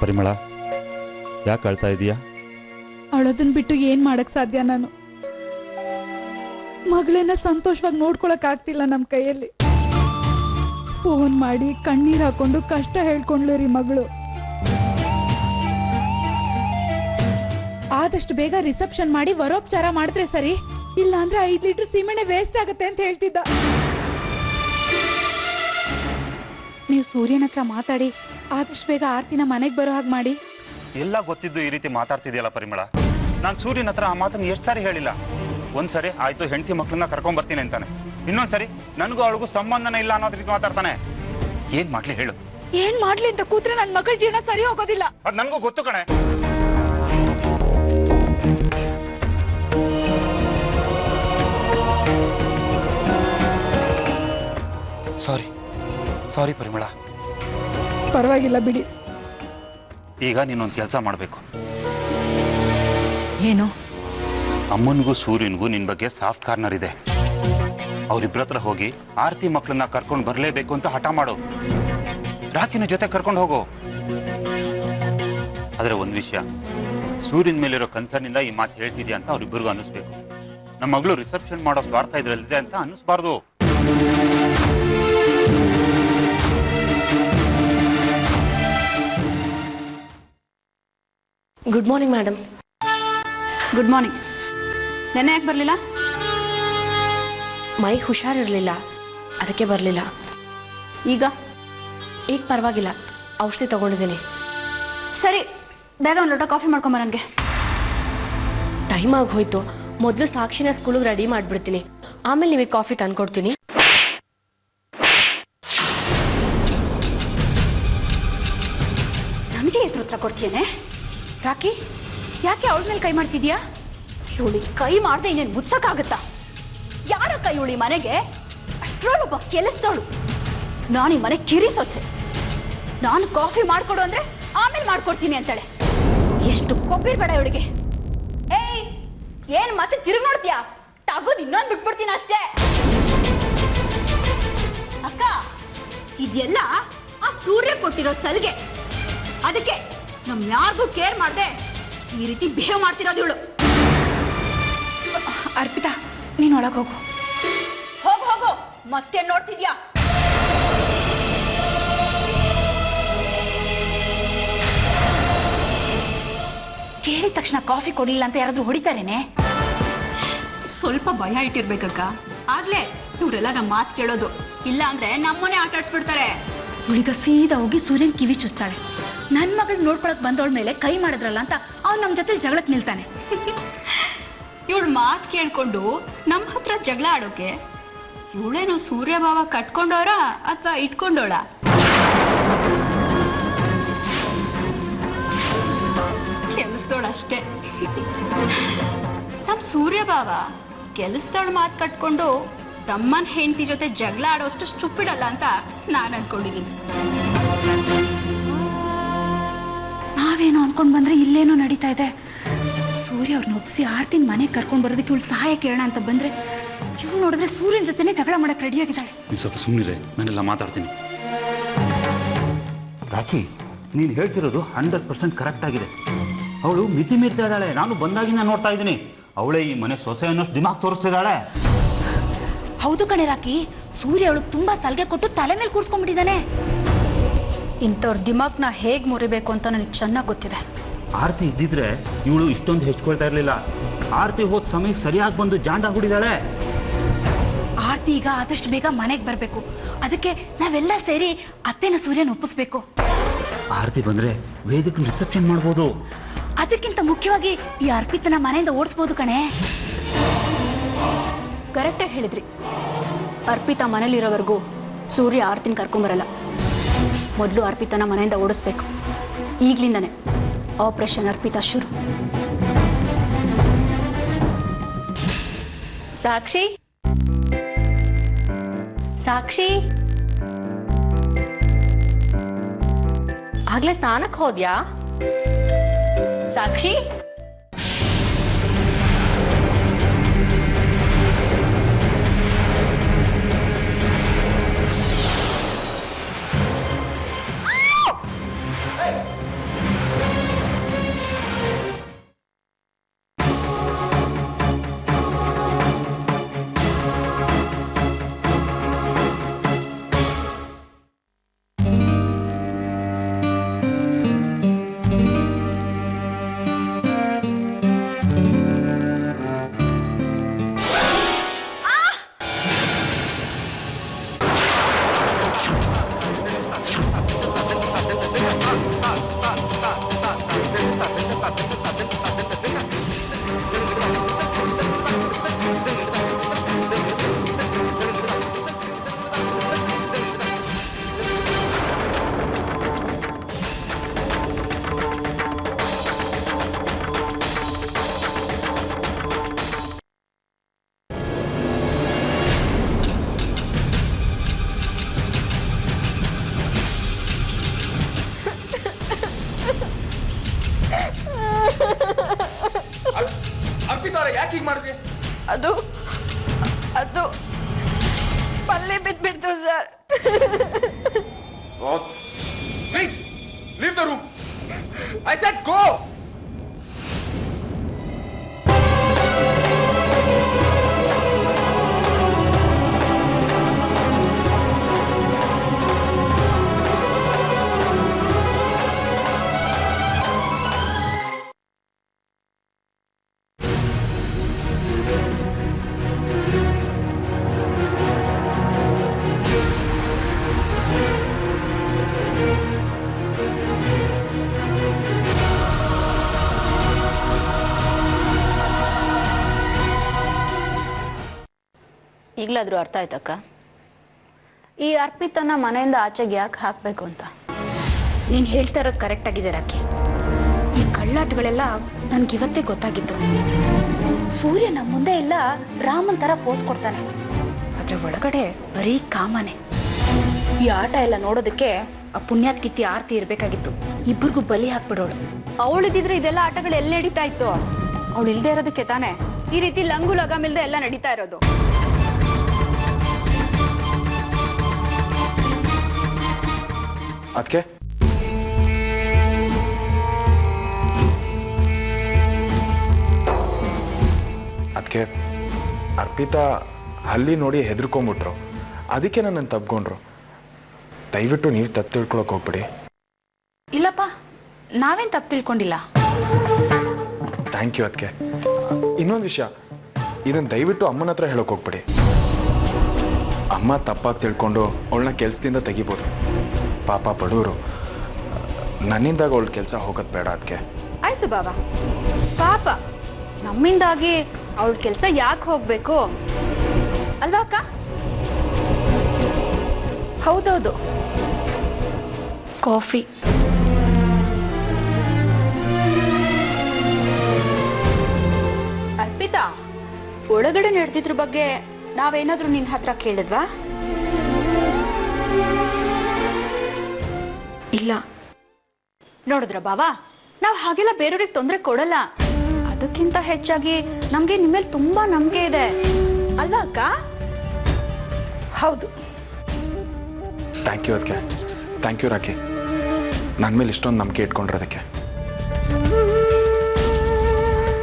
ಪರಿಮಳ, ಯಾಕೆ ಅಳ್ತಾ ಇದೀಯಾ? ಅಳೋದನ್ ಬಿಟ್ಟು ಏನ್ ಮಾಡಕ್ ಸಾಧ್ಯ? ನಾನು ಮಗಳನ್ನ ಸಂತೋಷವಾಗಿ ನೋಡ್ಕೊಳಕ್ ಆಗ್ತಿಲ್ಲ ನಮ್ಮ ಕೈಯಲ್ಲಿ. ಫೋನ್ ಮಾಡಿ ಕಣ್ಣೀರ್ ಹಾಕೊಂಡು ಕಷ್ಟ ಹೇಳ್ಕೊಂಡ್ಲು ರೀ ಮಗಳು. ಆದಷ್ಟು ಬೇಗ ರಿಸೆಪ್ಷನ್ ಮಾಡಿ ವರೋಪಚಾರ ಮಾಡಿದ್ರೆ ಸರಿ, ಇಲ್ಲ ಅಂದ್ರೆ 5 ಲೀಟರ್ ಸೀಮೆಣ್ಣೆ ವೇಸ್ಟ್ ಆಗತ್ತೆ ಅಂತ ಹೇಳ್ತಿದ್ದ. ನೀವು ಸೂರ್ಯನ ಹತ್ರ ಮಾತಾಡಿ ಆದಷ್ಟು ಬೇಗ ಆರ್ತಿನ ಮನೆಗೆ ಬರೋ ಹಾಗೆ ಮಾಡಿ. ಎಲ್ಲ ಗೊತ್ತಿದ್ದು ಈ ರೀತಿ ಮಾತಾಡ್ತಿದ್ಯಲ್ಲ ಪರಿಮಳ. ನಾನು ಸೂರ್ಯನ ಹತ್ರ ಆ ಮಾತನ್ನು ಎಷ್ಟು ಸಾರಿ ಹೇಳಿಲ್ಲ. ಒಂದ್ಸರಿ ಆಯ್ತು ಹೆಂಡತಿ ಮಕ್ಕಳನ್ನ ಕರ್ಕೊಂಡ್ ಬರ್ತೀನಿ ಅಂತಾನೆ, ಇನ್ನೊಂದ್ಸರಿ ನನಗೂ ಅವಳಿಗೂ ಸಂಬಂಧನೇ ಇಲ್ಲ ಅನ್ನೋದ್ ರೀತಿ ಮಾತಾಡ್ತಾನೆ. ಏನ್ ಮಾಡ್ಲಿ ಹೇಳು? ಏನ್ ಮಾಡ್ಲಿ ಅಂತ ಕೂತ್ರೆ ನನ್ನ ಮಗಳ ಜೀವನ ಸರಿ ಹೋಗೋದಿಲ್ಲ. ಅದ್ ನನಗೂ ಗೊತ್ತು ಕಣೆ. ಸಾರಿ ಪರಿಮಳ. ಪರವಾಗಿಲ್ಲ ಬಿಡಿ. ಈಗ ನೀನೊಂದು ಕೆಲಸ ಮಾಡಬೇಕು. ಏನು? ಅಮ್ಮನಿಗೂ ಸೂರ್ಯನಿಗೂ ನಿನ್ ಬಗ್ಗೆ ಸಾಫ್ಟ್ ಕಾರ್ನರ್ ಇದೆ. ಅವರಿಬ್ಬರ ಹತ್ರ ಹೋಗಿ ಆರ್ತಿ ಮಕ್ಕಳನ್ನ ಕರ್ಕೊಂಡು ಬರಲೇಬೇಕು ಅಂತ ಹಠ ಮಾಡು. ರಾಕಿನ ಜೊತೆ ಕರ್ಕೊಂಡು ಹೋಗು. ಆದ್ರೆ ಒಂದ್ ವಿಷಯ, ಸೂರ್ಯನ ಮೇಲಿರೋ ಕನ್ಸರ್ನಿಂದ ಈ ಮಾತು ಹೇಳ್ತಿದ್ಯಾ ಅಂತ ಅವ್ರಿಬ್ಬರಿಗೂ ಅನ್ನಿಸ್ಬೇಕು. ನಮ್ಮ ಮಗಳು ರಿಸೆಪ್ಷನ್ ಮಾಡೋ ಸ್ವಾರ್ಥ ಇದ್ರಲ್ಲಿದೆ ಅಂತ ಅನ್ನಿಸ್ಬಾರ್ದು. Good morning madam. Good morning. ನೆನ್ನೆ ಯಾಕೆ ಬರಲಿಲ್ಲ? ಮೈ ಹುಷಾರಿರಲಿಲ್ಲ, ಅದಕ್ಕೆ ಬರಲಿಲ್ಲ. ಈಗ ಪರವಾಗಿಲ್ಲ, ಔಷಧಿ ತಗೊಂಡಿದ್ದೀನಿ. ಸರಿ, ಬೇಗ ಒಂದು ಲೋಟ ಕಾಫಿ ಮಾಡ್ಕೊಂಬ. ನನಗೆ ಟೈಮ್ ಆಗಿ ಹೋಯ್ತು. ಮೊದಲು ಸಾಕ್ಷಿನ ಸ್ಕೂಲಿಗೆ ರೆಡಿ ಮಾಡಿಬಿಡ್ತೀನಿ, ಆಮೇಲೆ ನಿಮಗೆ ಕಾಫಿ ತಂದ್ಕೊಡ್ತೀನಿ. ನನಗೆ ಎದುರು ಉತ್ತರ ಕೊಡ್ತೀಯೇನೆ? ರಾಕಿ, ಯಾಕೆ ಅವಳ ಮೇಲೆ ಕೈ ಮಾಡ್ತಿದ್ಯಾ? ಇವಳಿ ಕೈ ಮಾಡ್ದೆ ಇನ್ನೇನು ಮುಚ್ಚಕ್ಕಾಗತ್ತಾ? ಯಾರ ಕೈ ಇವಳಿ ಮನೆಗೆ? ಅಷ್ಟರಲ್ಲೊಬ್ಬ ಕೆಲಸದವಳು. ನಾನು ಈ ಮನೆ ಕಿರಿ ಸೊಸೆ. ನಾನು ಕಾಫಿ ಮಾಡ್ಕೊಡು ಅಂದ್ರೆ ಆಮೇಲೆ ಮಾಡ್ಕೊಡ್ತೀನಿ ಅಂತಾಳೆ. ಎಷ್ಟು ಕೊಬ್ಬಿರ್ಬೇಡ ಇವಳಿಗೆ. ಏಯ್, ಏನ್ ಮತ್ತೆ ತಿರುಗಿ ನೋಡ್ತೀಯಾ? ತಗೋದು ಇನ್ನೊಂದು ಬಿಟ್ಬಿಡ್ತೀನಿ ಅಷ್ಟೇ. ಅಕ್ಕ, ಇದೆಲ್ಲ ಆ ಸೂರ್ಯ ಕೊಟ್ಟಿರೋ ಸಲಿಗೆ. ಅದಕ್ಕೆ ನಮ್ ಯಾರಿಗೂ ಕೇರ್ ಮಾಡ್ದೆ ಈ ರೀತಿ ಬಿಹೇವ್ ಮಾಡ್ತಿರೋದು ಇವಳು. ಅರ್ಪಿತಾ, ನೀನ್ ಒಳಗೆ ಹೋಗು. ಹೋಗು ಹೋಗು, ಮತ್ತೆ ನೋಡ್ತಿದ್ಯಾ? ಕೇಳಿದ ತಕ್ಷಣ ಕಾಫಿ ಕೊಡ್ಲಿಲ್ಲ ಅಂತ ಯಾರಾದ್ರೂ ಹೊಡಿತಾರೇನೆ? ಸ್ವಲ್ಪ ಭಯ ಇಟ್ಟಿರ್ಬೇಕಕ್ಕ. ಆಗ್ಲೇ ಇವರೆಲ್ಲ ನಮ್ಮ ಮಾತು ಕೇಳೋದು. ಇಲ್ಲ ಅಂದ್ರೆ ನಮ್ಮನೆ ಆಟ ಆಡ್ಸ್ಬಿಡ್ತಾರೆ. ಹುಳಿಗ ಸೀದಾ ಹೋಗಿ ಸೂರ್ಯನ್ ಕಿವಿ ಚುಚ್ತಾಳೆ. ನನ್ನ ಮಗಳನ್ನ ನೋಡ್ಕೊಳಕ್ ಬಂದವಳ ಮೇಲೆ ಕೈ ಮಾಡಿದ್ರಲ್ಲ ಅಂತ ಅವ್ನು ನಮ್ಮ ಜೊತೆ ಜಗಳಕ್ಕೆ ನಿಲ್ತಾನೆ. ಇವಳು ಮಾತು ಕೇಳ್ಕೊಂಡು ನಮ್ಮ ಹತ್ರ ಜಗಳ ಆಡೋಕೆ ಇವಳೇನು ಸೂರ್ಯ ಭಾವ ಕಟ್ಕೊಂಡವರ ಅಥವಾ ಇಟ್ಕೊಂಡೋಳ? ಕೆಲಸದೋಳಷ್ಟೇ. ನಮ್ಮ ಸೂರ್ಯ ಭಾವ ಕೆಲಸದವಳ ಮಾತು ಕಟ್ಕೊಂಡು ತಮ್ಮನ ಹೆಂಡತಿ ಜೊತೆ ಜಗಳ ಆಡೋಷ್ಟು ಸ್ಟುಪಿಡ್ ಅಂತ ನಾನು ಅನ್ಕೊಂಡಿದ್ದೀನಿ. ನಾವೇನೋ ಅನ್ಕೊಂಡ್ ಬಂದ್ರೆ ಇಲ್ಲೇನೋ ನಡೀತಾ ಇದೆ. ಸೂರ್ಯ ಅವ್ರನ್ನ ಒಪ್ಸಿ ಆರ್ತಿನ ಮನೆಗೆ ಕರ್ಕೊಂಡು ಬರೋದಕ್ಕೆ ಇವಳು ಸಹಾಯ ಕೇಳೋಣ ಅಂತ ಬಂದ್ರೆ ಇವ್ಳು ನೋಡಿದ್ರೆ ಸೂರ್ಯನ ಜೊತೆನೆ ಜಗಳ ಮಾಡಕ್ ರೆಡಿ ಆಗಿದ್ದಾಳೆ. ನೀನು ಸ್ವಲ್ಪ ಸುಮ್ಮನಿರೆ, ನಾನೆಲ್ಲ ಮಾತಾಡ್ತೀನಿ. ರಾಕಿ, ನೀನು ಹೇಳ್ತಿರೋದು 100% ಕರೆಕ್ಟ್ ಆಗಿದೆ. ಅವಳು ಮಿತಿ ಮೀರ್ತಾ ಇದ್ದಾಳೆ. ನಾನು ಬಂದಾಗಿಂದ ನೋಡ್ತಾ ಇದ್ದೀನಿ. ಅವಳೇ ಈ ಮನೆ ಸೊಸೆ ಅನ್ನೋಷ್ಟು ದಿಮಾಗ್ ತೋರಿಸ್ತಿದ್ದಾಳೆ. ಹೌದು ಕಣೆ ರಾಕಿ, ಸೂರ್ಯ ಅವಳು ತುಂಬಾ ಸಲಿಗೆ ಕೊಟ್ಟು ತಲೆ ಮೇಲೆ ಕೂರ್ಸ್ಕೊಂಡ್ಬಿಟ್ಟಿದ್ದಾನೆ. ಇಂಥವ್ರ ದಿಮಾಗ್ನ ಹೇಗೆ ಮುರಿಬೇಕು ಅಂತ ನನಗೆ ಚೆನ್ನಾಗಿ ಗೊತ್ತಿದೆ. ಆರ್ತಿ ಇದ್ದಿದ್ರೆ ಇವಳು ಇಷ್ಟೊಂದು ಹೆಚ್ಕೊಳ್ತಾ ಇರಲಿಲ್ಲ. ಆರ್ತಿ ಹೋದ ಸಮಯಕ್ಕೆ ಸರಿಯಾಗಿ ಬಂದು ಜಾಂಡ ಹುಡಿದಾಳೆ. ಆರ್ತಿ ಈಗ ಆದಷ್ಟು ಬೇಗ ಮನೆಗೆ ಬರಬೇಕು. ಅದಕ್ಕೆ ನಾವೆಲ್ಲ ಸೇರಿ ಅತ್ತೆನ ಸೂರ್ಯನ ಒಪ್ಪಿಸ್ಬೇಕು. ಆರ್ತಿ ಬಂದ್ರೆ ವೇದಿಕೆ ರಿಸೆಪ್ಷನ್ ಮಾಡ್ಬೋದು. ಅದಕ್ಕಿಂತ ಮುಖ್ಯವಾಗಿ ಈ ಅರ್ಪಿತನ ಮನೆಯಿಂದ ಓಡಿಸ್ಬೋದು ಕಣೆ. ಕರೆಕ್ಟಾಗಿ ಹೇಳಿದ್ರಿ. ಅರ್ಪಿತಾ ಮನೇಲಿರೋವರೆಗೂ ಸೂರ್ಯ ಆರ್ತಿನ ಕರ್ಕೊಂಬರಲ್ಲ. ಮೊದಲು ಅರ್ಪಿತನ ಮನೆಯಿಂದ ಓಡಿಸ್ಬೇಕು. ಈಗಲಿಂದನೇ ಆಪರೇಷನ್ ಅರ್ಪಿತಾ ಶುರು. ಸಾಕ್ಷಿ, ಸಾಕ್ಷಿ, ಆಗ್ಲೇ ಸ್ನಾನಕ್ಕೆ ಹೋದ್ಯಾ? ಸಾಕ್ಷಿ, ಯಾಕೆ ಹೀಗೆ ಮಾಡಿದ್ರಿ? ಅದು ಅದು ಪಲ್ಲೆ ಬಿದ್ಬಿಡ್ತು sir. Please, leave the room. I said go. ಈಗಲಾದರೂ ಅರ್ಥ ಆಯ್ತಕ್ಕ, ಈ ಅರ್ಪಿತನ ಮನೆಯಿಂದ ಆಚೆಗೆ ಯಾಕೆ ಹಾಕಬೇಕು ಅಂತ? ನೀನು ಹೇಳ್ತಾ ಇರೋದು ಕರೆಕ್ಟ್ ಆಗಿದೆ ರಾಕಿ. ಈ ಕಳ್ಳಾಟಗಳೆಲ್ಲ ನನಗಿವತ್ತೇ ಗೊತ್ತಾಗಿದ್ದು. ಸೂರ್ಯ ನಮ್ಮ ಮುಂದೆ ಎಲ್ಲ ರಾಮನ್ ಥರ ಪೋಸ್ ಕೊಡ್ತಾನೆ, ಅದ್ರ ಒಳಗಡೆ ಬರೀ ಕಾಮನೆ. ಈ ಆಟ ಎಲ್ಲ ನೋಡೋದಕ್ಕೆ ಆ ಪುಣ್ಯಾತ್ ಕಿತ್ತಿ ಆರ್ತಿ ಇರಬೇಕಾಗಿತ್ತು. ಇಬ್ಬರಿಗೂ ಬಲಿ ಹಾಕ್ಬಿಡೋಳು. ಅವಳಿದ್ದಿದ್ರೆ ಇದೆಲ್ಲ ಆಟಗಳು ಎಲ್ಲಿ ನಡೀತಾ ಇತ್ತು? ಅವಳು ಇಲ್ಲದೆ ಇರೋದಕ್ಕೆ ತಾನೇ ಈ ರೀತಿ ಲಂಗು ಲಗಾಮಿಲ್ದೆ ಎಲ್ಲ ನಡೀತಾ ಇರೋದು. ಅದಕ್ಕೆ ಅರ್ಪಿತಾ ಹಲ್ಲಿ ನೋಡಿ ಹೆದರ್ಕೊಂಬಿಟ್ರು, ಅದಕ್ಕೆ ನನ್ನನ್ನು ತಬ್ಕೊಂಡ್ರು. ದಯವಿಟ್ಟು ನೀವು ತಪ್ಪು ತಿಳ್ಕೊಳಕ್ಕೆ ಹೋಗ್ಬಿಡಿ. ಇಲ್ಲಪ್ಪ, ನಾವೇನು ತಪ್ಪು ತಿಳ್ಕೊಂಡಿಲ್ಲ. Thank you. ಅದಕ್ಕೆ ಇನ್ನೊಂದು ವಿಷಯ, ಇದನ್ನು ದಯವಿಟ್ಟು ಅಮ್ಮನ ಹತ್ರ ಹೇಳೋಕೆ ಹೋಗ್ಬಿಡಿ. ಅಮ್ಮ ತಪ್ಪಾಗಿ ತಿಳ್ಕೊಂಡು ಅವಳನ್ನ ಕೆಲಸದಿಂದ ತೆಗಿಬೋದು. ಪಾಪ ಬಡವರು, ನನ್ನಿಂದಾಗ ಅವಳ ಕೆಲಸ ಹೋಗೋದು ಬೇಡ. ಅದಕ್ಕೆ ಆಯ್ತು ಬಾಬಾ, ಪಾಪ ನಮ್ಮಿಂದಾಗಿ ಅವಳ ಕೆಲಸ ಯಾಕೆ ಹೋಗ್ಬೇಕು ಅಲ್ವಾ ಅಕ್ಕ? ಹೌದೌದು. ಕಾಫಿ ಅರ್ಪಿತಾ, ಒಳಗಡೆ ನಡೆದಿದ್ರ ಬಗ್ಗೆ ನಾವೇನಾದ್ರೂ ನಿನ್ನ ಹತ್ರ ಕೇಳಿದ್ವಾ? ಇಲ್ಲ. ನೋಡಿದ್ರ ಬಾವಾ, ನಾವು ಹಾಗೆಲ್ಲ ಬೇರೆಯವ್ರಿಗೆ ತೊಂದರೆ ಕೊಡಲ್ಲ. ಅದಕ್ಕಿಂತ ಹೆಚ್ಚಾಗಿ ನಮಗೆ ನಿಮ್ಮ ಮೇಲೆ ತುಂಬಾ ನಂಬಿಕೆ ಇದೆ ಅಲ್ವಾ ಅಕ್ಕ? ಹೌದು. Thank you. ಅದಕ್ಕೆ ಥ್ಯಾಂಕ್ ಯು ರಾಕಿ, ನನ್ನ ಮೇಲೆ ಇಷ್ಟೊಂದು ನಂಬಿಕೆ ಇಟ್ಕೊಂಡಿರೋದಕ್ಕೆ.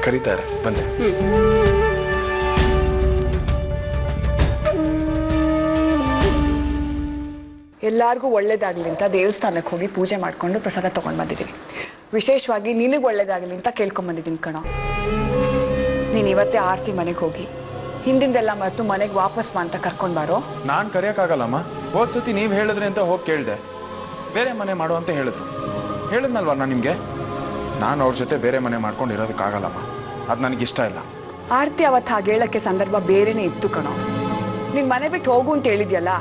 ಕರೀತಾರೆ, ಬಂದೆ. ಎಲ್ಲರಿಗೂ ಒಳ್ಳೇದಾಗಲಿ ಅಂತ ದೇವಸ್ಥಾನಕ್ಕೆ ಹೋಗಿ ಪೂಜೆ ಮಾಡಿಕೊಂಡು ಪ್ರಸಾದ ತೊಗೊಂಡು ಬಂದಿದ್ದೀವಿ. ವಿಶೇಷವಾಗಿ ನಿನಗೆ ಒಳ್ಳೇದಾಗಲಿ ಅಂತ ಕೇಳ್ಕೊಂಬಂದಿದ್ದೀನಿ ಕಣೋ. ನೀನು ಇವತ್ತೇ ಆರತಿ ಮನೆಗೆ ಹೋಗಿ ಹಿಂದಿಂದೆಲ್ಲ ಮರೆತು ಮನೆಗೆ ವಾಪಸ್ ಬಾ ಅಂತ ಕರ್ಕೊಂಡು ಬಾರೋ. ನಾನು ಕರೆಯೋಕ್ಕಾಗಲ್ಲಮ್ಮ. ಹೋದ ಸತಿ ನೀವು ಹೇಳಿದ್ರಿ ಅಂತ ಹೋಗಿ ಕೇಳಿದೆ, ಬೇರೆ ಮನೆ ಮಾಡು ಅಂತ ಹೇಳಿದ್ನಲ್ವ ನಾನು ನಿಮಗೆ. ನಾನು ಅವ್ರ ಜೊತೆ ಬೇರೆ ಮನೆ ಮಾಡ್ಕೊಂಡು ಇರೋದಕ್ಕಾಗಲ್ಲಮ್ಮ, ಅದು ನನಗಿಷ್ಟ ಇಲ್ಲ. ಆರತಿ ಅವತ್ತು ಹಾಗೆ ಹೇಳೋಕ್ಕೆ ಸಂದರ್ಭ ಬೇರೆನೇ ಇತ್ತು ಕಣೋ. ನಿನ್ನ ಮನೆ ಬಿಟ್ಟು ಹೋಗು ಅಂತ ಹೇಳಿದ್ಯಲ್ಲ,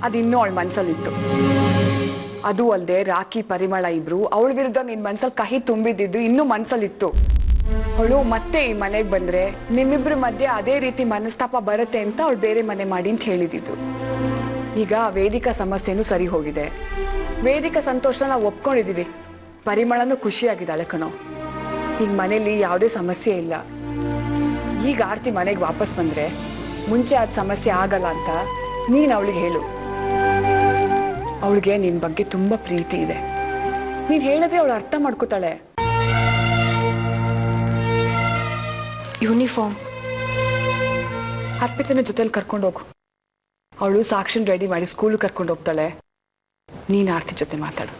ಅದು ಇನ್ನೂ ಅವಳ ಮನಸ್ಸಲ್ಲಿತ್ತು. ಅದು ಅಲ್ಲದೆ ರಾಕಿ ಪರಿಮಳ ಇಬ್ರು ಅವಳ ವಿರುದ್ಧ ನಿನ್ನ ಮನ್ಸಲ್ಲಿ ಕಹಿ ತುಂಬಿದ್ದು ಇನ್ನೂ ಮನಸ್ಸಲ್ಲಿತ್ತು. ಅವಳು ಮತ್ತೆ ಈ ಮನೆಗೆ ಬಂದರೆ ನಿಮ್ಮಿಬ್ಬರ ಮಧ್ಯೆ ಅದೇ ರೀತಿ ಮನಸ್ತಾಪ ಬರುತ್ತೆ ಅಂತ ಅವಳು ಬೇರೆ ಮನೆ ಮಾಡಿ ಅಂತ ಹೇಳಿದ್ದು. ಈಗ ವೇದಿಕಾ ಸಮಸ್ಯೆನೂ ಸರಿ ಹೋಗಿದೆ, ವೇದಿಕಾ ಸಂತೋಷನ ನಾವು ಒಪ್ಕೊಂಡಿದ್ದೀವಿ. ಪರಿಮಳನೂ ಖುಷಿಯಾಗಿದ್ದಾಳೆ ಕಣೋ. ಈಗ ಮನೇಲಿ ಯಾವುದೇ ಸಮಸ್ಯೆ ಇಲ್ಲ. ಈಗ ಆರತಿ ಮನೆಗೆ ವಾಪಸ್ ಬಂದರೆ ಮುಂಚೆ ಅದು ಸಮಸ್ಯೆ ಆಗಲ್ಲ ಅಂತ ನೀನು ಅವಳಿಗೆ ಹೇಳು. ಅವಳಿಗೆ ನಿನ್ನ ಬಗ್ಗೆ ತುಂಬ ಪ್ರೀತಿ ಇದೆ. ನೀನು ಹೇಳಿದ್ರೆ ಅವಳು ಅರ್ಥ ಮಾಡ್ಕೋತಾಳೆ. ಯೂನಿಫಾರ್ಮ್ ಅರ್ಪಿತನ ಜೊತೆಲಿ ಕರ್ಕೊಂಡು ಹೋಗು. ಅವಳು ಸಾಕ್ಷಿನ ರೆಡಿ ಮಾಡಿ ಸ್ಕೂಲಿಗೆ ಕರ್ಕೊಂಡು ಹೋಗ್ತಾಳೆ. ನೀನು ಆರತಿ ಜೊತೆ ಮಾತಾಡು.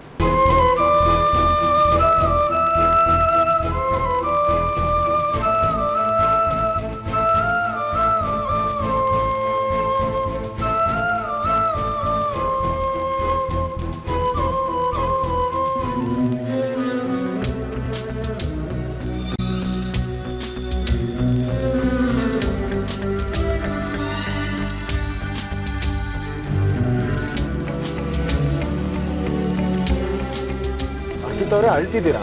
ಅವ್ರೆ ಅಳ್ತಿದ್ದೀರಾ?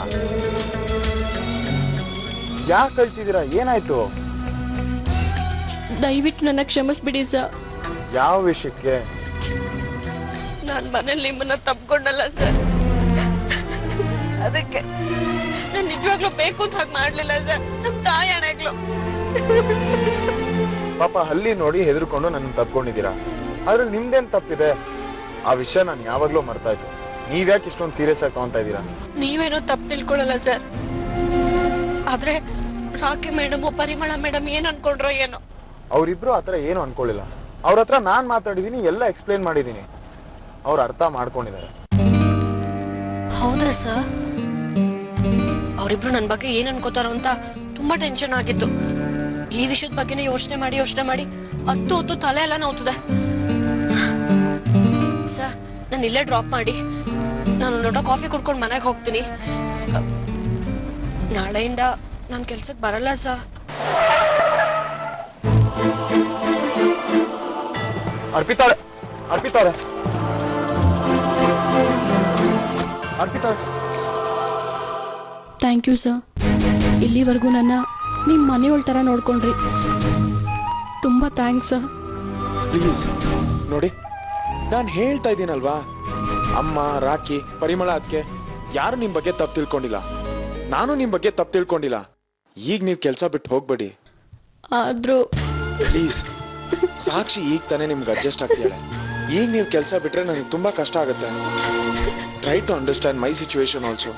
ಯಾಕೆ ಅಳ್ತಿದ್ದೀರಾ? ಏನಾಯ್ತು? ದಯವಿಟ್ಟು ನನ್ನ ಕ್ಷಮಿಸ್ಬಿಡಿ ಸರ್. ಯಾವ ವಿಷಯಕ್ಕೆ? ನಾನು ಮನೇಲಿ ನಿಮ್ಮನ್ನ ತಪ್ಕೊಂಡಲ್ಲ ಸರ್, ಅದಕ್ಕೆ ನಾನು ನಿಜವಾಗ್ಲೂ ಬೇಕು ಅಂತ ಹಾಗೆ ಮಾಡ್ಲಿಲ್ಲ ಸರ್. ನಮ್ಮ ತಾಯಿ ಅಣ್ಣಗಳು ಪಾಪ ಹಲ್ಲಿ ನೋಡಿ ಹೆದರ್ಕೊಂಡು ನನ್ನ ತಪ್ಕೊಂಡಿದ್ದೀರಾ. ಆದ್ರೆ ನಿಮ್ದೇನ್ ತಪ್ಪಿದೆ? ಆ ವಿಷಯ ನಾನು ಯಾವಾಗ್ಲೂ ಮರ್ತಾಯ್ತು. ನೀವ್ಯಾಕೆ ಇಷ್ಟೊಂದು ಸೀರಿಯಸ್ ಆಗಿ ತಗೊಂತಾ ಇದ್ದೀರಾ? ನೀವೇನೋ ತಪ್ಪು ತಿಳ್ಕೊಳ್ಳಲ್ಲ ಸರ್. ಆದ್ರೆ ರಾಕಿ ಮೇಡಮ್ ಪರಿಮಳ ಮೇಡಮ್ ಏನ್ ಅನ್ಕೊಂಡ್ರೋ ಏನೋ. ಅವರಿಬ್ರು ಆತರ ಏನು ಅನ್ಕೊಳ್ಳಿಲ್ಲ. ಅವ್ರ ಹತ್ರ ನಾನ್ ಮಾತಾಡಿದೀನಿ, ಎಲ್ಲ ಎಕ್ಸ್ಪ್ಲೇನ್ ಮಾಡಿದೀನಿ. ಅವ್ರು ಅರ್ಥ ಮಾಡ್ಕೊಂಡಿದ್ದಾರೆ. ಹೌದಾ ಸರ್? ಅವರಿಬ್ರು ನನ್ನ ಬಗ್ಗೆ ಏನ್ ಅನ್ಕೋತಾರೋ ಅಂತ ತುಂಬಾ ಟೆನ್ಷನ್ ಆಗಿತ್ತು. ಈ ವಿಷಯದ ಬಗ್ಗೆನೇ ಯೋಚನೆ ಮಾಡಿ ಹೊತ್ತು ತಲೆ ಎಲ್ಲ ನೋವ್ತದೆ. ಸರ್ ನಾನು ಇಲ್ಲೇ ಡ್ರಾಪ್ ಮಾಡಿ ನಾನು ಲೋಟ ಕಾಫಿ ಕುಡ್ಕೊಂಡು ಮನೆಗೆ ಹೋಗ್ತೀನಿ. ನಾಳೆಯಿಂದ ನಾನು ಕೆಲ್ಸಕ್ಕೆ ಬರಲ್ಲ ಸರ್. ಅರ್ಪಿತಾಳೆ ಥ್ಯಾಂಕ್ ಯು ಸರ್. ಇಲ್ಲಿವರೆಗೂ ನನ್ನ ನಿಮ್ಮ ಮನೆಯೊಳ ಥರ ನೋಡ್ಕೊಂಡ್ರಿ. ತುಂಬ ಥ್ಯಾಂಕ್ಸ್ ಸರ್. ಪ್ಲೀಸ್ ನೋಡಿ, ನಾನು ಹೇಳ್ತಾ ಇದ್ದೀನಲ್ವಾ, ಅಮ್ಮ, ರಾಕಿ, ಪರಿಮಳ ಅದಕ್ಕೆ ಯಾರು ನಿಮ್ಮ ಬಗ್ಗೆ ತಪ್ಪು ತಿಳ್ಕೊಂಡಿಲ್ಲ. ನಾನು ನಿಮ್ಮ ಬಗ್ಗೆ ತಪ್ಪು ತಿಳ್ಕೊಂಡಿಲ್ಲ. ಈಗ ನೀವು ಕೆಲಸ ಬಿಟ್ಟು ಹೋಗ್ಬೇಡಿ. ಆದರೂ ಪ್ಲೀಸ್, ಸಾಕ್ಷಿ ಈಗ ತಾನೇ ನಿಮ್ಗೆ ಅಡ್ಜಸ್ಟ್ ಆಗ್ತಿದ್ದಾಳೆ. ಈಗ ನೀವು ಕೆಲಸ ಬಿಟ್ರೆ ನನಗೆ ತುಂಬ ಕಷ್ಟ ಆಗುತ್ತೆ. Try to understand my situation also.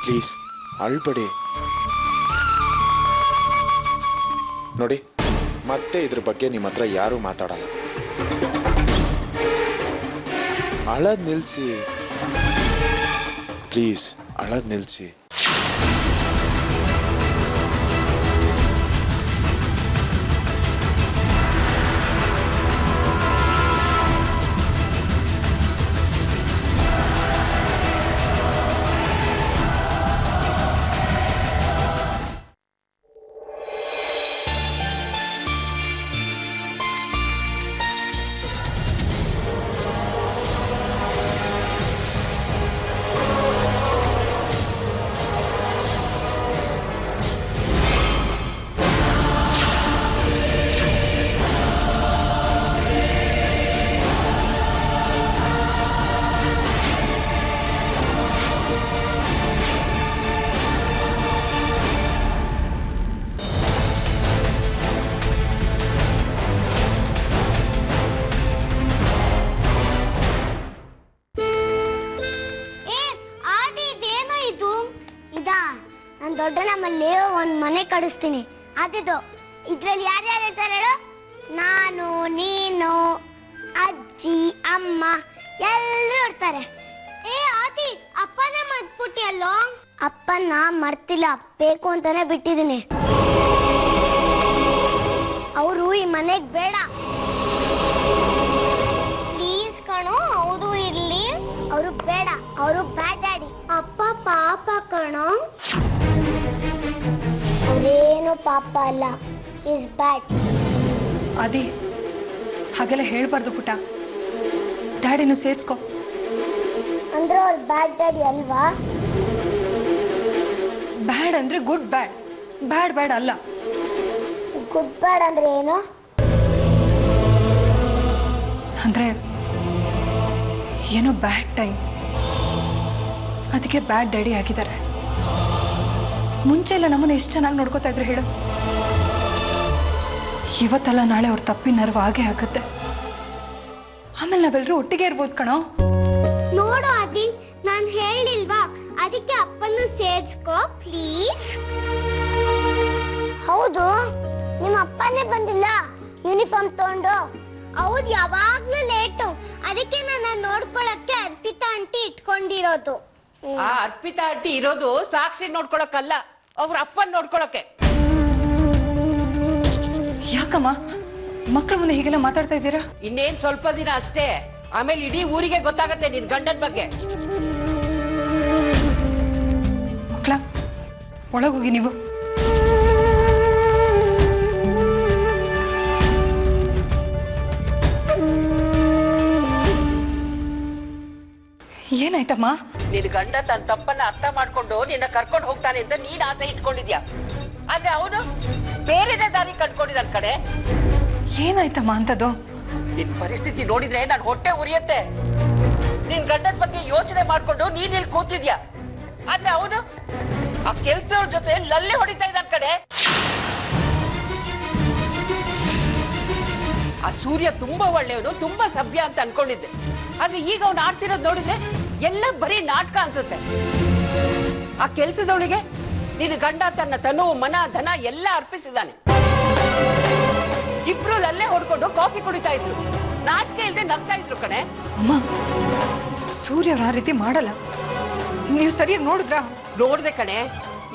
Please ಅಳ್ಬೇಡಿ. ನೋಡಿ, ಮತ್ತೆ ಇದ್ರ ಬಗ್ಗೆ ನಿಮ್ಮ ಹತ್ರ ಯಾರು ಮಾತಾಡಲ್ಲ. ಅಳದ್ ನಿಲ್ಸಿ ಪ್ಲೀಸ್, ಅಳದ್ ನಿಲ್ಸಿ. ದೊಡ್ಡ ನಮ್ಮಲ್ಲಿ ಒಂದು ಮನೆ ಕಡಿಸ್ತೀನಿ. ಅದಿದು ಇದ್ರಲ್ಲಿ ಯಾರ್ಯಾರು ಇರ್ತಾರೆ ಹೇಳು? ನಾನು, ನೀನು, ಅಜ್ಜಿ, ಅಮ್ಮ ಎಲ್ಲರೂ ಇರ್ತಾರೆ. ಆದಿ, ಅಪ್ಪನ ಮರ್ತ್ಬಿಟ್ಟಿಯಲ್ಲೋ? ಅಪ್ಪನ ಮರ್ತಿಲ್ಲ, ಬೇಕು ಅಂತಾನೆ ಬಿಟ್ಟಿದ್ದೀನಿ. ಅವರು ಈ ಮನೆಗೆ ಬೇಡ. ಪ್ಲೀಸ್ ಕಣೋ, ಅವರು ಇರ್ಲಿ. ಅವರು ಬೇಡ, ಅವರು ಬ್ಯಾಡ್ ಡ್ಯಾಡಿ. ಅಪ್ಪ ಪಾಪ ಕಣೋ. ಅವರೇನು ಪಾಪ ಅಲ್ಲ, ಈಸ್ ಬ್ಯಾಡ್. ಅದಿ ಹಾಗೆಲ್ಲ ಹೇಳ್ಬಾರ್ದು ಪುಟ್ಟ. ಡ್ಯಾಡಿನೂ ಸೇರಿಸ್ಕೊ. ಅಂದ್ರೆ ಅವ್ರು ಬ್ಯಾಡ್ ಡ್ಯಾಡಿ ಅಲ್ವಾ? ಬ್ಯಾಡ್ ಅಂದ್ರೆ ಗುಡ್ ಬ್ಯಾಡ್, ಬ್ಯಾಡ್ ಬ್ಯಾಡ್ ಅಲ್ಲ. ಗುಡ್ ಬ್ಯಾಡ್ ಅಂದ್ರೆ ಏನು? ಅಂದ್ರೆ ಏನೋ ಬ್ಯಾಡ್ ಟೈಮ್, ಅದಕ್ಕೆ ಬ್ಯಾಡ್ ಡ್ಯಾಡಿ ಆಗಿದ್ದಾರೆ. ಮುಂಚೆ ಎಲ್ಲ ನಮ್ಮನ್ನ ಎಷ್ಟು ಚೆನ್ನಾಗಿ ನೋಡ್ಕೋತಾ ಇದ್ರು ಹೇಳು. ಇವತ್ತಲ್ಲ ನಾಳೆ ಅವ್ರ ತಪ್ಪಿನ ನೆರವು ಆಗೇ ಆಗುತ್ತೆ. ಆಮೇಲೆ ನಾವೆಲ್ಲರೂ ಒಟ್ಟಿಗೆ ಇರ್ಬೋದು ಕಣೋ. ನೋಡು ಅದಿ, ನಾನು ಹೇಳಿಲ್ವಾ, ಅದಕ್ಕೆ ಅಪ್ಪನ್ನು ಸೇರಿಸ್ಕೋ ಪ್ಲೀಸ್. ಹೌದು, ನಿಮ್ಮ ಅಪ್ಪನೇ ಬಂದಿಲ್ಲ ಯೂನಿಫಾರ್ಮ್ ತಗೊಂಡು. ಹೌದು, ಯಾವಾಗ್ಲೂ ಲೇಟು. ಅದಕ್ಕೆ ನಾನು ನೋಡ್ಕೊಳಕ್ಕೆ ಅರ್ಪಿತಾ ಆಂಟಿ ಇಟ್ಕೊಂಡಿರೋದು. ಆ ಅರ್ಪಿತಾ ಆಂಟಿ ಇರೋದು ಸಾಕ್ಷಿ ನೋಡ್ಕೊಳಕ್ಕಲ್ಲ, ಅವ್ರ ಅಪ್ಪನ್ ನೋಡ್ಕೊಳಕ್ಕೆ. ಯಾಕಮ್ಮ ಮಕ್ಕಳ ಮುಂದೆ ಹೀಗೆಲ್ಲ ಮಾತಾಡ್ತಾ ಇದ್ದೀರಾ? ಇನ್ನೇನ್ ಸ್ವಲ್ಪ ದಿನ ಅಷ್ಟೇ, ಆಮೇಲೆ ಇಡೀ ಊರಿಗೆ ಗೊತ್ತಾಗತ್ತೆ ನಿನ್ ಗಂಡನ ಬಗ್ಗೆ. ಮಕ್ಕಳ ಒಳಗೋಗಿ ನೀವು. ಏನಾಯ್ತಮ್ಮ? ನಿನ್ ಗಂಡ ತನ್ನ ತಪ್ಪನ್ನ ಅರ್ಥ ಮಾಡ್ಕೊಂಡು ನಿನ್ನ ಕರ್ಕೊಂಡು ಹೋಗ್ತಾನೆ ಅಂತ ನೀನ್ ಆಸೆ ಇಟ್ಕೊಂಡಿದ್ಯಾ, ಆದ್ರೆ ಅವನು ಬೇರೆನೇ ದಾರಿ ಕಂಡ್ಕೊಂಡಿದ್ದಾನ ಕಡೆ. ಏನಾಯ್ತಮ್ಮ ಅಂತದ್ದು? ನಿನ್ ಪರಿಸ್ಥಿತಿ ನೋಡಿದ್ರೆ ನನ್ ಹೊಟ್ಟೆ ಉರಿಯತ್ತೆ. ನಿನ್ ಗಂಡನ ಬಗ್ಗೆ ಯೋಚನೆ ಮಾಡ್ಕೊಂಡು ನೀನ್ ಇಲ್ಲಿ ಕೂತಿದ್ಯಾ, ಆದ್ರೆ ಅವನು ಆ ಕೆಲ್ಸದವ್ರ ಜೊತೆ ಲಲ್ಲೆ ಹೊಡಿತಾ ಇದ್ದಾನ ಕಡೆ. ಆ ಸೂರ್ಯ ತುಂಬಾ ಒಳ್ಳೆಯವನು, ತುಂಬಾ ಸಭ್ಯ ಅಂತ ಅನ್ಕೊಂಡಿದ್ದೆ, ಆದ್ರೆ ಈಗ ಅವ್ನು ಆಡ್ತಿರೋದ್ ನೋಡಿದ್ರೆ ಎಲ್ಲ ಬರೀ ನಾಟಕ ಅನ್ಸುತ್ತೆ. ಆ ಕೆಲ್ಸದವಳಿಗೆ ನಿನ್ನ ಗಂಡ ತನ್ನ ತನು ಮನ ಧನ ಎಲ್ಲ ಅರ್ಪಿಸಿದ್ದಾನೆ. ಇಬ್ರು ಲಲ್ಲೆ ಹೊಡ್ಕೊಂಡು ಕಾಫಿ ಕುಡಿತಾ ಇದ್ರು, ನಾಚಿಕೆ ಇಲ್ಲದೆ ನಗ್ತಾ ಇದ್ರು ಕಣೆ. ಅಮ್ಮ, ಸೂರ್ಯ ಅವ್ರು ಆ ರೀತಿ ಮಾಡಲ್ಲ. ನೀವು ಸರಿಯಾಗಿ ನೋಡಿದ್ರಾ? ನೋಡ್ದೆ ಕಣೆ,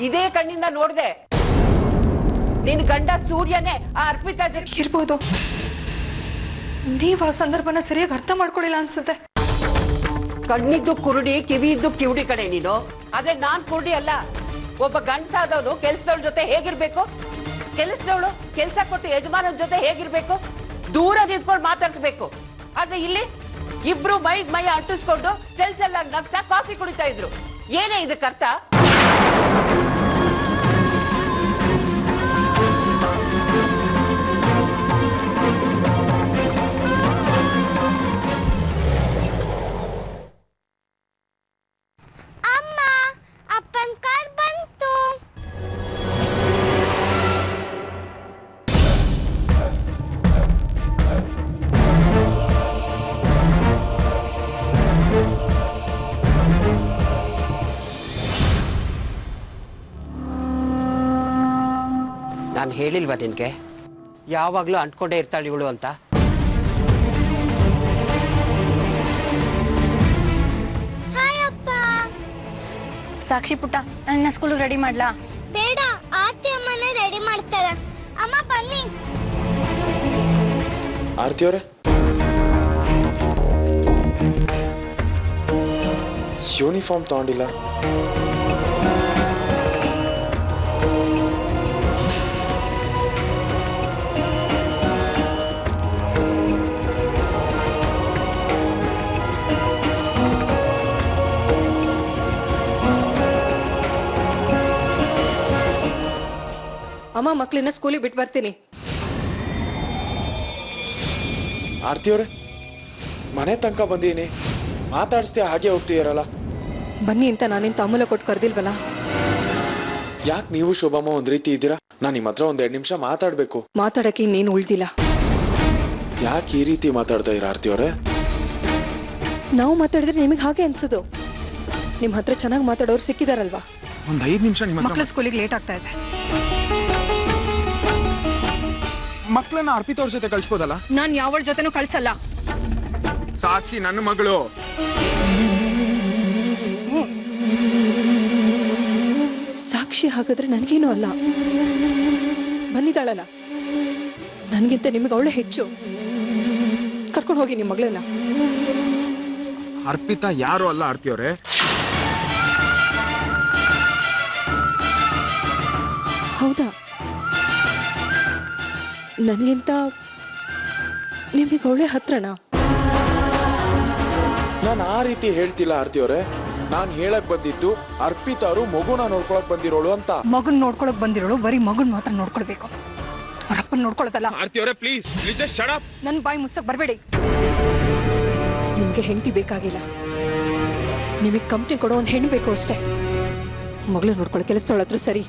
ಇದೇ ಕಣ್ಣಿಂದ ನೋಡ್ದೆ. ನಿನ್ ಗಂಡ ಸೂರ್ಯನೇ ಆ ಅರ್ಪಿತಾ ಜೊತೆ ಇರ್ಬೋದು. ನೀವು ಆ ಸಂದರ್ಭನ ಸರಿಯಾಗಿ ಅರ್ಥ ಮಾಡ್ಕೊಳ್ಳಿಲ್ಲ ಅನ್ಸುತ್ತೆ. ಕಣ್ಣಿದ್ದು ಕುರುಡಿ, ಕಿವಿ ಇದ್ದು ಕಿವುಡಿ ಕಣೆ ನೀನು. ಆದ್ರೆ ನಾನ್ ಕುರುಡಿ ಅಲ್ಲ. ಒಬ್ಬ ಗಂಡಸಾದವನು ಕೆಲ್ಸದವಳ ಜೊತೆ ಹೇಗಿರ್ಬೇಕು, ಕೆಲಸದವಳು ಕೆಲ್ಸ ಕೊಟ್ಟು ಯಜಮಾನನ ಜೊತೆ ಹೇಗಿರ್ಬೇಕು, ದೂರ ನಿಂತ್ಕೊಂಡು ಮಾತಾಡ್ಸ್ಬೇಕು. ಆದ್ರೆ ಇಲ್ಲಿ ಇಬ್ರು ಮೈ ಅಂಟಿಸ್ಕೊಂಡು ಚೆಲ್ಲಾಗಿ ನಗ್ತಾ ಕಾಫಿ ಕುಡಿತಾ ಇದ್ರು. ಏನೇ ಇದಕ್ಕರ್ಥ? ಅಮ್ಮ, ಅಪ್ಪನ ಕಾರ್ ಬಂತು. ನಾನು ಹೇಳಿಲ್ವಾ ನಿನ್ಗೆ ಯಾವಾಗ್ಲೂ ಅಂಟ್ಕೊಂಡೇ ಇರ್ತಾಳೆ ಇವಳು ಅಂತ? ಹಾಯ್ ಅಪ್ಪ. ಸಾಕ್ಷಿ ಪುಟ್ಟ, ನನ್ನ ಸ್ಕೂಲಿಗೆ ರೆಡಿ ಮಾಡ್ಲಾ? ಬೇಡ, ಆರ್ತಿ ಅಮ್ಮನೇ ರೆಡಿ ಮಾಡ್ತಾರೆ. ಅಮ್ಮ ಬನ್ನಿ. ಆರ್ತಿ ಅವರೇ, ಯೂನಿಫಾರ್ಮ್ ತಗೊಂಡಿಲ್ಲ. ಅಮ್ಮ, ಮಕ್ಳನ್ನ ಸ್ಕೂಲಿಗೆ ಬಿಟ್ಟು ಬರ್ತೀನಿ. ಆರ್ತಿ ಅವರೇ, ಮನೆ ತನಕ ಬಂದೀನಿ, ಮಾತಾಡಿಸ್ದೆ ಹಾಗೆ ಹೋಗ್ತೀರಲ್ಲ. ಬನ್ನಿ ಅಂತ ನಾನೇನು ತಾಂಬೂಲ ಕೊಟ್ಟು ಕರೆದಿಲ್ವಲ್ಲ. ಯಾಕೆ ನೀವು ಶೋಭಮ್ಮ ಒಂದ್ ರೀತಿ ಇದ್ದೀರಾ? ನಾನು ನಿಮ್ಮ ಹತ್ರ ಒಂದ್ 2 ನಿಮಿಷ ಮಾತಾಡ್ಬೇಕು. ಮಾತಾಡಕ್ಕೆ ಇನ್ನೇನು ಉಳ್ದಿಲ್ಲ. ಯಾಕೆ ಈ ರೀತಿ ಮಾತಾಡ್ತಾ ಇರ ಆರ್ತಿ ಅವರೇ? ನಾವು ಮಾತಾಡಿದ್ರೆ ನಿಮಗೆ ಹಾಗೆ ಅನ್ಸೋದು. ನಿಮ್ಮ ಹತ್ರ ಚೆನ್ನಾಗಿ ಮಾತಾಡೋರು ಸಿಕ್ಕಿದಾರಲ್ವಾ? ಒಂದ್ 5 ನಿಮಿಷ ನಿಮ್ಮ ಹತ್ರ. ಮಕ್ಕಳ ಸ್ಕೂಲಿಗೆ ಲೇಟ್ ಆಗ್ತಾ ಇದೆ. ಮಕ್ಕಳನ್ನ ಅರ್ಪಿತ ಅವ್ರ ಜೊತೆ ಕಳ್ಸ್ಬೋದಲ್ಲ? ನಾನು ಯಾವಳ ಜೊತೆನೂ ಕಳ್ಸಲ್ಲ. ಸಾಕ್ಷಿ ನನ್ನ ಮಗಳು. ಸಾಕ್ಷಿ ಹಾಗಾದ್ರೆ ನನಗೇನು ಅಲ್ಲ. ಬಂದಿದ್ದಾಳಲ್ಲ, ನನಗಿಂತ ನಿಮಗೆ ಅವಳೆ ಹೆಚ್ಚು. ಕರ್ಕೊಂಡು ಹೋಗಿ ನಿಮ್ಮ ಮಗಳನ್ನ. ಅರ್ಪಿತಾ ಯಾರು ಅಲ್ಲ ಆರ್ತಿ ಅವರೇ. ಹೌದಾ? ನನಗಿಂತ ನಿಮಗೆ ಅವಳೆ ಹತ್ರನಾ? ನಾನು ಆ ರೀತಿ ಹೇಳ್ತಿಲ್ಲ ಆರ್ತಿ ಅವರೇ. ನಾನು ಹೇಳಕ್ ಬಂದಿದ್ದು ಅರ್ಪಿತಾ ಅವರು ಮಗುನ ನೋಡ್ಕೊಳಕ್ ಬಂದಿರೋಳು ಅಂತ. ಮಗನ್ ನೋಡ್ಕೊಳಕ್ ಬಂದಿರೋಳು ಬರೀ ಮಗನ್ ಮಾತ್ರ ನೋಡ್ಕೊಳ್ಬೇಕು, ಅವರಪ್ಪನ್ ನೋಡ್ಕೊಳತ್ತಲ್ಲ. ಆರ್ತಿ ಅವರೇ, ಪ್ಲೀಸ್ ಜಸ್ಟ್ ಶಟ್ ಅಪ್. ನನ್ನ ಬಾಯಿ ಮುಚ್ಚಕ್ ಬರಬೇಡಿ. ನಿಮಗೆ ಹೆಂಡತಿ ಬೇಕಾಗಿಲ್ಲ, ನಿಮಗೆ ಕಂಪ್ನಿ ಕೊಡೋ ಒಂದು ಹೆಣ್ಣು ಬೇಕು ಅಷ್ಟೇ. ಮಗಳು ನೋಡ್ಕೊಳ್ಳೋ ಕೆಲಸದೊಳತ್ರ ಸರಿ.